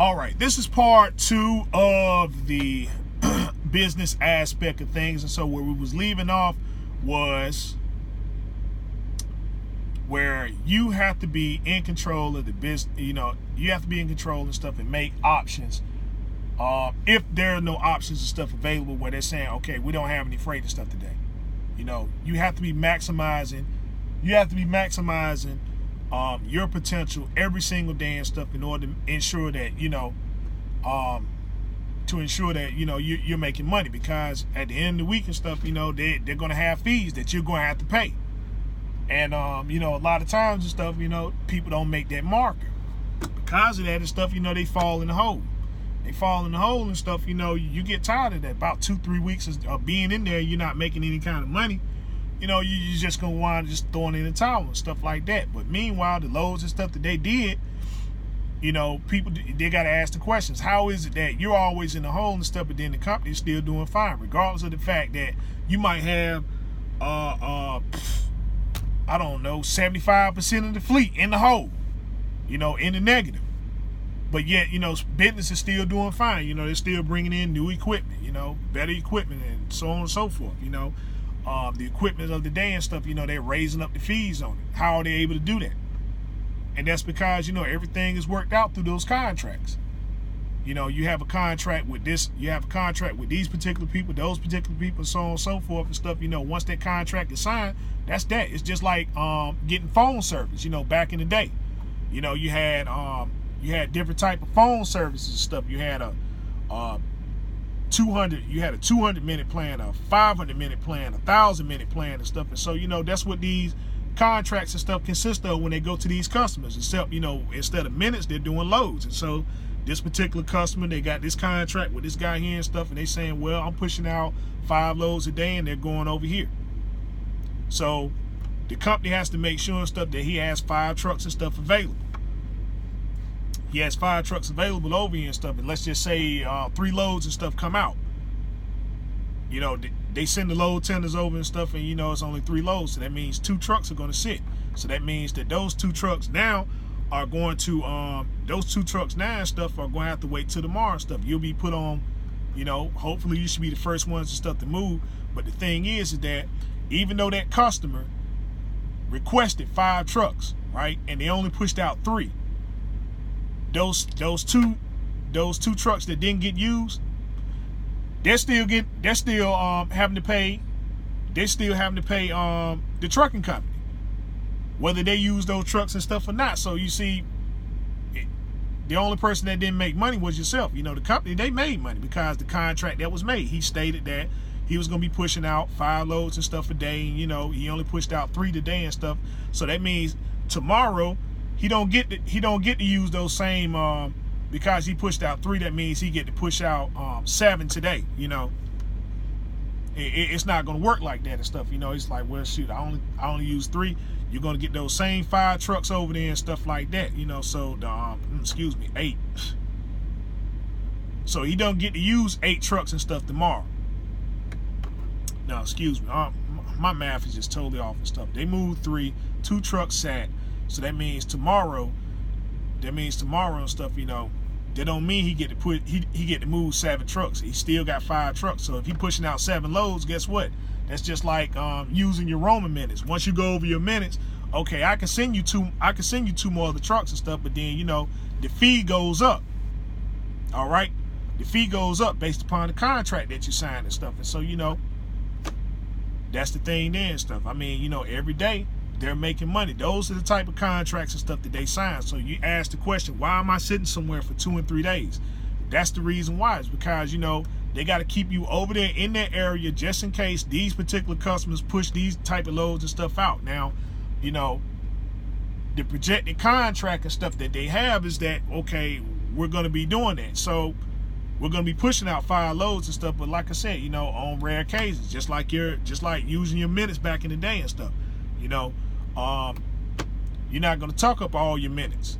All right, this is part 2 of the business aspect of things. And so where we was leaving off was where you have to be in control of the business. You know, you have to be in control and stuff and make options. If there are no options and stuff available where they're saying, okay, we don't have any freight and stuff today. You know, you have to be maximizing. You have to be maximizing your potential every single day and stuff in order to ensure that, you know, you're making money, because at the end of the week and stuff, you know, they're going to have fees that you're going to have to pay. And, you know, a lot of times and stuff, you know, people don't make that marker. Because of that and stuff, you know, they fall in the hole. They fall in the hole and stuff, you know, you get tired of that. About 2-3 weeks of being in there, you're not making any kind of money. You know, you're just going to wind up just throwing in the towel and stuff like that. But meanwhile, the loads and stuff that they did, you know, people, they got to ask the questions. How is it that you're always in the hole and stuff, but then the company's still doing fine, regardless of the fact that you might have, I don't know, 75% of the fleet in the hole, you know, in the negative. But yet, you know, business is still doing fine. You know, they're still bringing in new equipment, you know, better equipment and so on and so forth, you know. The equipment of the day and stuff, you know, they're raising up the fees on it. How are they able to do that? And that's because, you know, everything is worked out through those contracts. You know, you have a contract with this, you have a contract with these particular people, those particular people, so on and so forth and stuff. You know, once that contract is signed, that's that. It's just like getting phone service, you know, back in the day. You know, you had different type of phone services and stuff. You had a 200-minute plan, a 500-minute plan, a 1,000-minute plan and stuff. And so, you know, that's what these contracts and stuff consist of when they go to these customers. Except, you know, instead of minutes, they're doing loads. And so this particular customer, they got this contract with this guy here and stuff, and they saying, well, I'm pushing out 5 loads a day, and they're going over here. So the company has to make sure and stuff that he has 5 trucks and stuff available. He has 5 trucks available over here and stuff, and let's just say 3 loads and stuff come out. You know, they send the load tenders over and stuff, and you know it's only 3 loads, so that means 2 trucks are going to sit. So that means that those 2 trucks now are going to and stuff are going to have to wait till tomorrow and stuff. You'll be put on, you know, hopefully you should be the first ones and stuff to move. But the thing is that even though that customer requested 5 trucks, right, and they only pushed out 3, those two trucks that didn't get used, they're still having to pay the trucking company, whether they use those trucks and stuff or not. So you see, the only person that didn't make money was yourself. You know, the company, they made money because the contract that was made, he stated that he was going to be pushing out 5 loads and stuff a day, and you know, he only pushed out 3 today and stuff. So that means tomorrow he don't get to use those same because he pushed out 3. That means he get to push out 7 today. You know, it's not going to work like that and stuff. You know, it's like, well, shoot, I only use 3. You're going to get those same 5 trucks over there and stuff like that. You know, so the 8. So he don't get to use 8 trucks and stuff tomorrow. No, excuse me. My math is just totally off and stuff. They moved 3, 2 trucks sat. So that means tomorrow. And stuff. You know, that don't mean he get to move 7 trucks. He still got 5 trucks. So if he pushing out 7 loads, guess what? That's just like using your roaming minutes. Once you go over your minutes, okay, I can send you 2 more of the trucks and stuff. But then, you know, the fee goes up. All right, the fee goes up based upon the contract that you signed and stuff. And so, you know, that's the thing there and stuff. I mean, you know, every day they're making money. Those are the type of contracts and stuff that they sign. So you ask the question, why am I sitting somewhere for 2 and 3 days? That's the reason why. It's because, you know, they got to keep you over there in that area just in case these particular customers push these type of loads and stuff out. Now, you know, the projected contract and stuff that they have is that, okay, we're going to be doing that. So we're going to be pushing out 5 loads and stuff. But like I said, you know, on rare occasions, just like using your minutes back in the day and stuff, you know, you're not going to talk up all your minutes.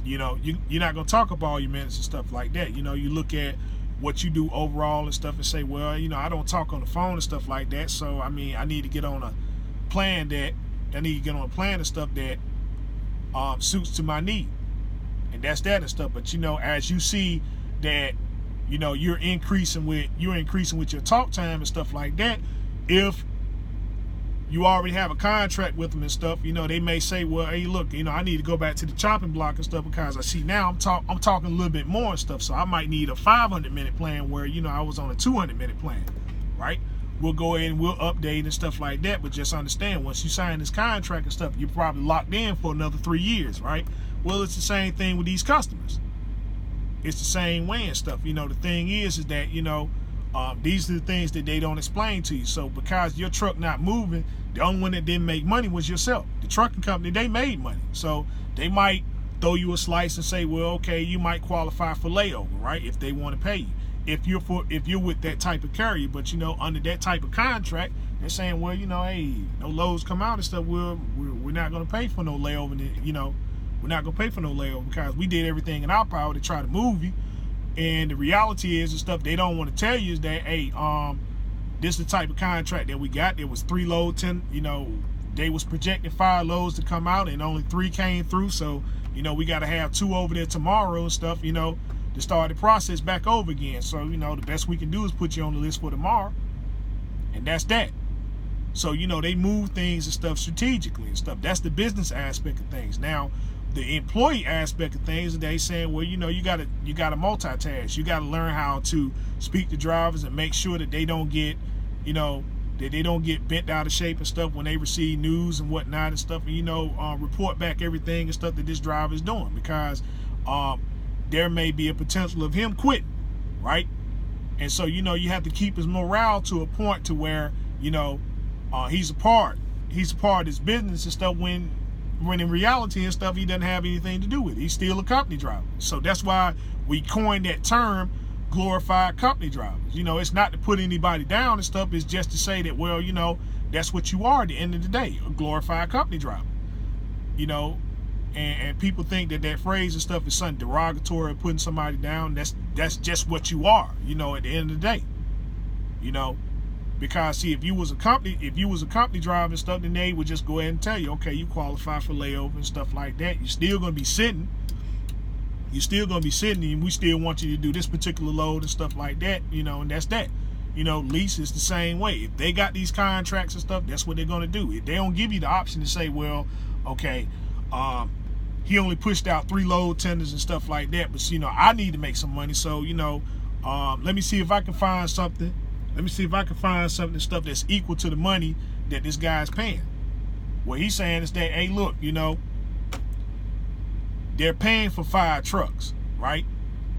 You know, you're not going to talk up all your minutes and stuff like that. You know, you look at what you do overall and stuff and say, well, you know, I don't talk on the phone and stuff like that. So, I mean, I need to get on a plan and stuff that suits to my need. And that's that and stuff. But as you see that, you're increasing with your talk time and stuff like that, if you already have a contract with them and stuff, they may say, well, hey, look, I need to go back to the chopping block and stuff, because I see now I'm talking a little bit more and stuff, so I might need a 500-minute plan where, I was on a 200-minute plan, right? We'll go ahead and we'll update and stuff like that, but just understand, once you sign this contract and stuff, you're probably locked in for another 3 years, right? Well, it's the same thing with these customers. It's the same way and stuff. The thing is that, these are the things that they don't explain to you. So because your truck not moving, the only one that didn't make money was yourself. The trucking company, they made money. So they might throw you a slice and say, well, okay, you might qualify for layover, right? If they want to pay you. If you're with that type of carrier, but under that type of contract, they're saying, well, hey, no loads come out and stuff, we're not going to pay for no layover. We're not going to pay for no layover because we did everything in our power to try to move you. And the reality is and stuff they don't want to tell you is that, hey, this is the type of contract that we got. There was 3 loads, 10, they was projecting 5 loads to come out and only 3 came through. So, we got to have 2 over there tomorrow and stuff, to start the process back over again. So, the best we can do is put you on the list for tomorrow. And that's that. So, they move things and stuff strategically and stuff. That's the business aspect of things. Now, the employee aspect of things, they saying, well, you gotta multitask. You gotta learn how to speak to drivers and make sure that they don't get, that they don't get bent out of shape and stuff when they receive news and whatnot and stuff. And report back everything and stuff that this driver is doing, because there may be a potential of him quitting, right? And so you have to keep his morale to a point to where he's a part of this business and stuff, when in reality and stuff he doesn't have anything to do with it. He's still a company driver. So that's why we coined that term, glorified company drivers. It's not to put anybody down and stuff. It's just to say that, well, that's what you are at the end of the day, a glorified company driver. And people think that phrase and stuff is something derogatory, putting somebody down. That's just what you are, at the end of the day. Because see, if you was a company driver and stuff, then they would just go ahead and tell you, okay, you qualify for layover and stuff like that. You're still gonna be sitting. And we still want you to do this particular load and stuff like that, and that's that. Lease is the same way. If they got these contracts and stuff, that's what they're gonna do. If they don't give you the option to say, well, okay, he only pushed out 3 load tenders and stuff like that, but I need to make some money, so let me see if I can find something. Let me see if I can find something stuff that's equal to the money that this guy's paying. What he's saying is that, hey, look, they're paying for 5 trucks, right?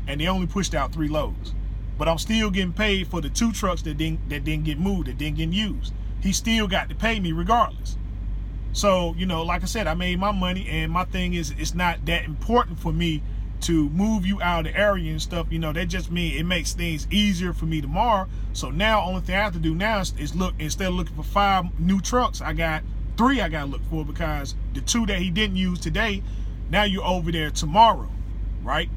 And they only pushed out 3 loads. But I'm still getting paid for the 2 trucks that didn't get moved, that didn't get used. He still got to pay me regardless. So, like I said, I made my money, and my thing is, it's not that important for me to move you out of the area and stuff. That just means it makes things easier for me tomorrow. So now only thing I have to do now is look, instead of looking for 5 new trucks, I got 3 I gotta look for, because the 2 that he didn't use today, now you're over there tomorrow, right?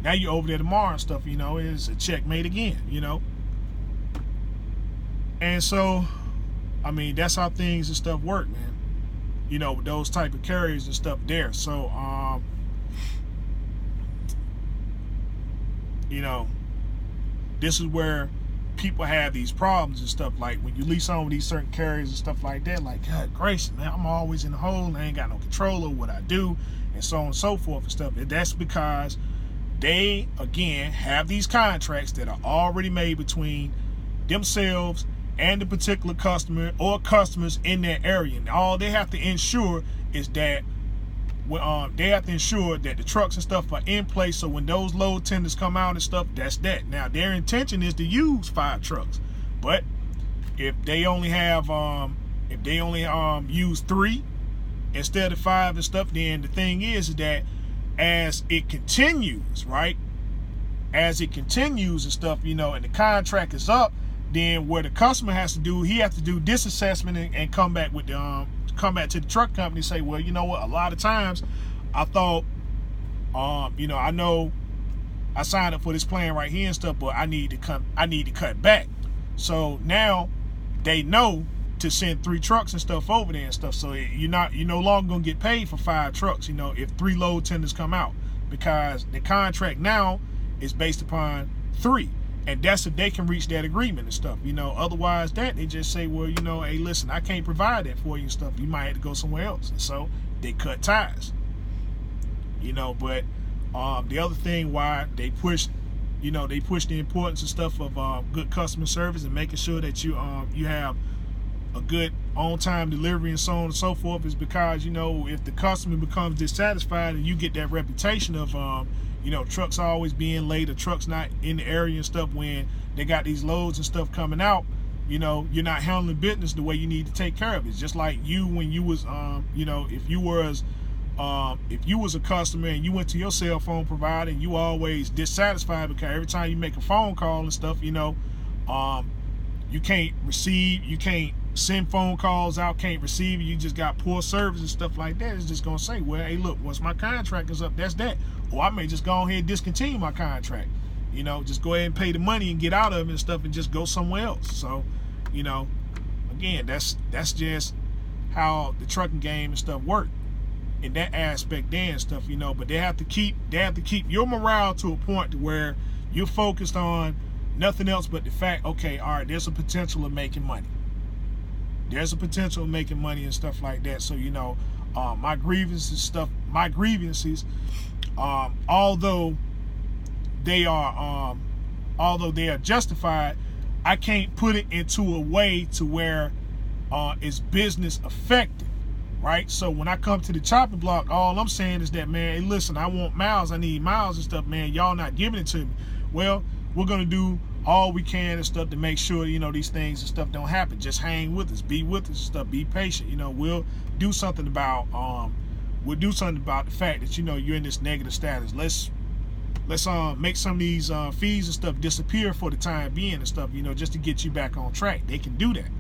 Now you're over there tomorrow and stuff, is a checkmate again, And so, I mean, that's how things and stuff work, man. With those type of carriers and stuff there. So, this is where people have these problems and stuff. Like when you lease on with these certain carriers and stuff like that, like, God gracious, man, I'm always in the hole and I ain't got no control over what I do, and so on and so forth and stuff. And that's because they, again, have these contracts that are already made between themselves and the particular customer or customers in that area. And all they have to ensure is that the trucks and stuff are in place, so when those load tenders come out and stuff, that's that. Now their intention is to use 5 trucks, but if they only have use 3 instead of 5 and stuff, then the thing is that as it continues, right? As it continues and stuff, and the contract is up, then what the customer has to do, he has to do this assessment and come back with the come back to the truck company and say, well, you know what, a lot of times I thought, I know I signed up for this plan right here and stuff, but I need to cut back. So now they know to send 3 trucks and stuff over there and stuff. So you're no longer gonna get paid for 5 trucks, if 3 load tenders come out, because the contract now is based upon 3. And that's if they can reach that agreement and stuff, Otherwise, they just say, well, hey, listen, I can't provide that for you and stuff. You might have to go somewhere else. And so they cut ties, But the other thing why they push the importance and stuff of good customer service and making sure that you have a good on-time delivery and so on and so forth is because, if the customer becomes dissatisfied and you get that reputation of, trucks always being late or trucks not in the area and stuff when they got these loads and stuff coming out, you're not handling business the way you need to take care of it. It's just like you when you was, if you was a customer and you went to your cell phone provider and you always dissatisfied because every time you make a phone call and stuff, you can't receive, you can't send phone calls out, can't receive it, you just got poor service and stuff like that. It's just gonna say, well, hey, look, once my contract is up, that's that. Or I may just go ahead and discontinue my contract. Just go ahead and pay the money and get out of it and stuff and just go somewhere else. So, again, that's just how the trucking game and stuff work in that aspect there and stuff, but they have to keep your morale to a point to where you're focused on nothing else but the fact, okay, all right, there's a potential of making money. There's a potential of making money and stuff like that. So, my grievances, although they are justified, I can't put it into a way to where it's business effective, right? So when I come to the chopping block, all I'm saying is that, man, hey, listen, I want miles, I need miles and stuff, man. Y'all not giving it to me. Well, we're gonna do all we can and stuff to make sure, these things and stuff don't happen. Just hang with us, be with us and stuff, be patient. We'll do something about the fact that, you're in this negative status. Let's make some of these fees and stuff disappear for the time being and stuff, just to get you back on track. They can do that.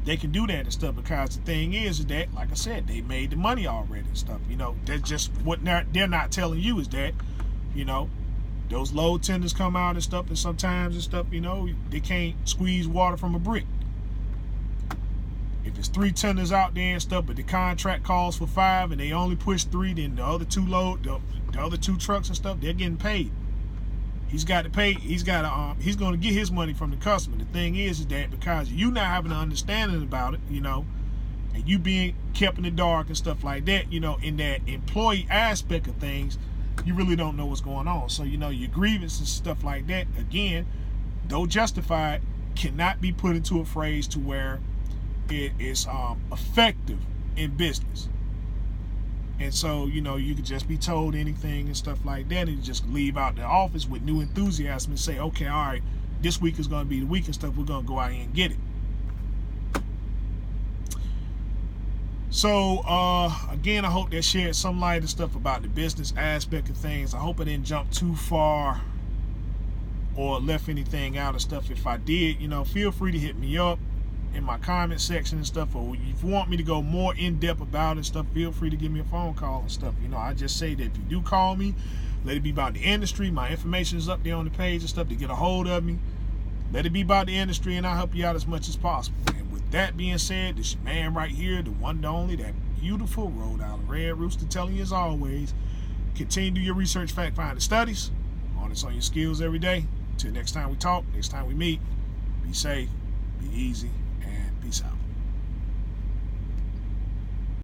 They can do that and stuff, because the thing is that, like I said, they made the money already and stuff. That's just what they're not telling you is that, those load tenders come out and stuff, and sometimes and stuff, they can't squeeze water from a brick. If it's 3 tenders out there and stuff, but the contract calls for 5 and they only push 3, then the other 2 trucks and stuff, they're getting paid. He's got to pay. He's going to get his money from the customer. The thing is that because you not having an understanding about it, and you being kept in the dark and stuff like that, in that employee aspect of things, you really don't know what's going on. So, your grievances and stuff like that, again, though justified, cannot be put into a phrase to where it is effective in business. And so, you could just be told anything and stuff like that, and you just leave out the office with new enthusiasm and say, okay, all right, this week is going to be the week and stuff, we're going to go out here and get it. So, again, I hope that shared some light and stuff about the business aspect of things. I hope I didn't jump too far or left anything out and stuff. If I did, feel free to hit me up in my comment section and stuff, or if you want me to go more in depth about it and stuff, feel free to give me a phone call and stuff. I just say that if you do call me, let it be about the industry. My information is up there on the page and stuff to get a hold of me. Let it be about the industry, and I'll help you out as much as possible. And with that being said, this your man right here, the one and only, that beautiful Rhode Island Red Rooster, telling you as always, continue to do your research, fact find, and studies. Honest on your skills every day. Till next time we talk, next time we meet, be safe, be easy, and peace out.